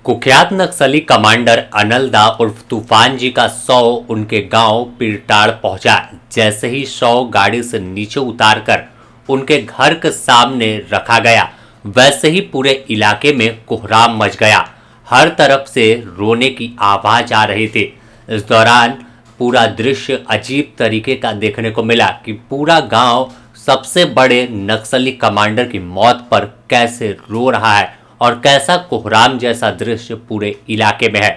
कुख्यात नक्सली कमांडर अनलदा उर्फ तूफान जी का शव उनके गांव पीरटाड़ पहुंचा। जैसे ही शव गाड़ी से नीचे उतारकर उनके घर के सामने रखा गया, वैसे ही पूरे इलाके में कोहराम मच गया। हर तरफ से रोने की आवाज आ रही थी। इस दौरान पूरा दृश्य अजीब तरीके का देखने को मिला कि पूरा गांव सबसे बड़े नक्सली कमांडर की मौत पर कैसे रो रहा है और कैसा कोहराम जैसा दृश्य पूरे इलाके में है।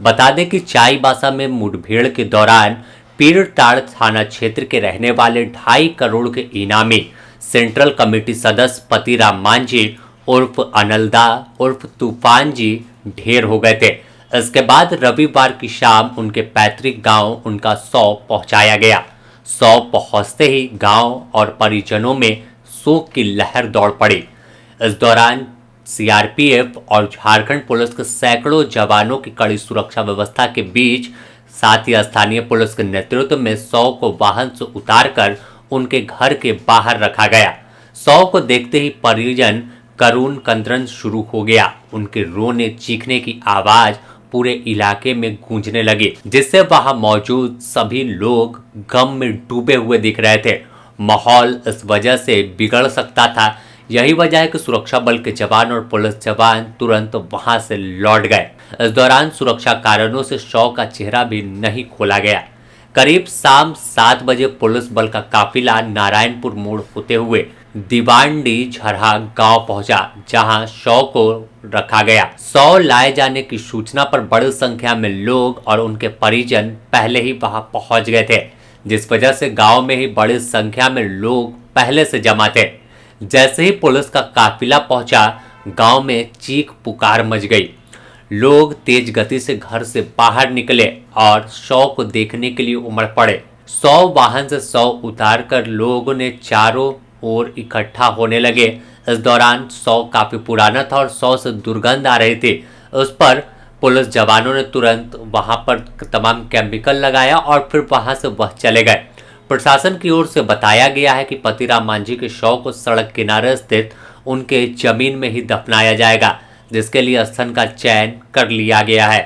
बता दें कि चाईबासा में मुठभेड़ के दौरान पीरटाड़ थाना क्षेत्र के रहने वाले 2.5 करोड़ के इनामी सेंट्रल कमेटी सदस्य पतिराम मांझी उर्फ अनलदा उर्फ तूफान जी ढेर हो गए थे। इसके बाद रविवार की शाम उनके पैतृक गांव उनका शव पहुंचाया गया। शव पहुंचते ही गांव और परिजनों में शोक की लहर दौड़ पड़ी। इस दौरान सीआरपीएफ और झारखंड पुलिस के सैकड़ों जवानों की कड़ी सुरक्षा व्यवस्था के बीच, साथ ही स्थानीय पुलिस के नेतृत्व में शव को वाहन से उतारकर उनके घर के बाहर रखा गया। शव को देखते ही परिजन करुण कंदन शुरू हो गया। उनके रोने चीखने की आवाज पूरे इलाके में गूंजने लगी, जिससे वहां मौजूद सभी लोग गम में डूबे हुए दिख रहे थे। माहौल इस वजह से बिगड़ सकता था। यही वजह है कि सुरक्षा बल के जवान और पुलिस जवान तुरंत वहां से लौट गए। इस दौरान सुरक्षा कारणों से शव का चेहरा भी नहीं खोला गया। करीब शाम 7 बजे पुलिस बल का काफिला नारायणपुर मोड़ होते हुए दीवांडी झरहा गांव पहुंचा, जहां शव को रखा गया। शव लाए जाने की सूचना पर बड़ी संख्या में लोग और उनके परिजन पहले ही वहां पहुंच गए थे, जिस वजह से गांव में ही बड़ी संख्या में लोग पहले से जमा थे। जैसे ही पुलिस का काफिला पहुंचा, गांव में चीख पुकार मच गई। लोग तेज गति से घर से बाहर निकले और शव को देखने के लिए उमड़ पड़े। शव वाहन से शव उतारकर लोगों ने चारों ओर इकट्ठा होने लगे। इस दौरान शव काफी पुराना था और शव से दुर्गंध आ रही थी। उस पर पुलिस जवानों ने तुरंत वहां पर तमाम केमिकल लगाया और फिर वहां से वह चले गए। प्रशासन की ओर से बताया गया है कि पतिराम मांझी के शव को सड़क किनारे स्थित उनके जमीन में ही दफनाया जाएगा, जिसके लिए स्थल का चयन कर लिया गया है।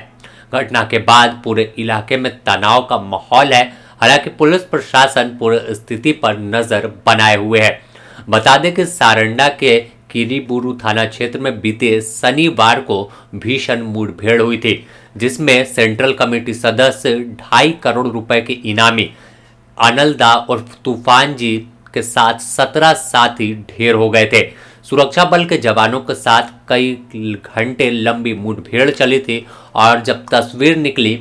घटना के बाद पूरे इलाके में तनाव का माहौल है। हालांकि पुलिस प्रशासन पूरी स्थिति पर नजर बनाए हुए है। बता दें कि सारंडा के किरीबुरु थाना क्षेत्र में बीते शनिवार को भीषण मुठभेड़ हुई थी, जिसमें सेंट्रल कमेटी सदस्य 2.5 करोड़ रुपए के इनामी अनलदा उर्फ तूफान जी के साथ 17 साथी ढेर हो गए थे। सुरक्षा बल के जवानों के साथ कई घंटे लंबी मुठभेड़ चली थी और जब तस्वीर निकली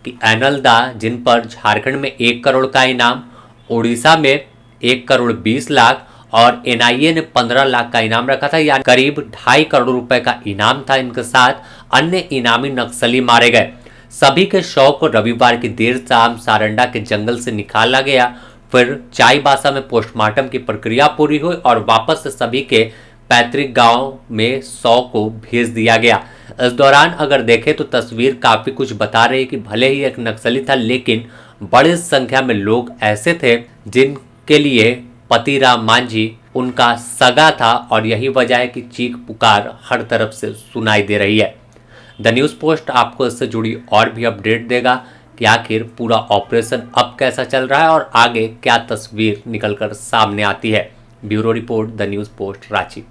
कि अनलदा, जिन पर झारखंड में 1 करोड़ का इनाम, उड़ीसा में 1 करोड़ 20 लाख और एनआईए ने 15 लाख का इनाम रखा था, यानी करीब 2.5 करोड़ रुपए का इनाम था। इनके साथ अन्य इनामी नक्सली मारे गए। सभी के शव को रविवार की देर शाम सारंडा के जंगल से निकाला गया। फिर चाईबासा में पोस्टमार्टम की प्रक्रिया पूरी हुई और वापस से सभी के पैतृक गांव में शव को भेज दिया गया। इस दौरान अगर देखें तो तस्वीर काफी कुछ बता रही है कि भले ही एक नक्सली था, लेकिन बड़ी संख्या में लोग ऐसे थे जिनके लिए पतिराम मांझी उनका सगा था और यही वजह है कि चीख पुकार हर तरफ से सुनाई दे रही है। द न्यूज़ पोस्ट आपको इससे जुड़ी और भी अपडेट देगा कि आखिर पूरा ऑपरेशन अब कैसा चल रहा है और आगे क्या तस्वीर निकलकर सामने आती है। Bureau report, the news post, Ranchi.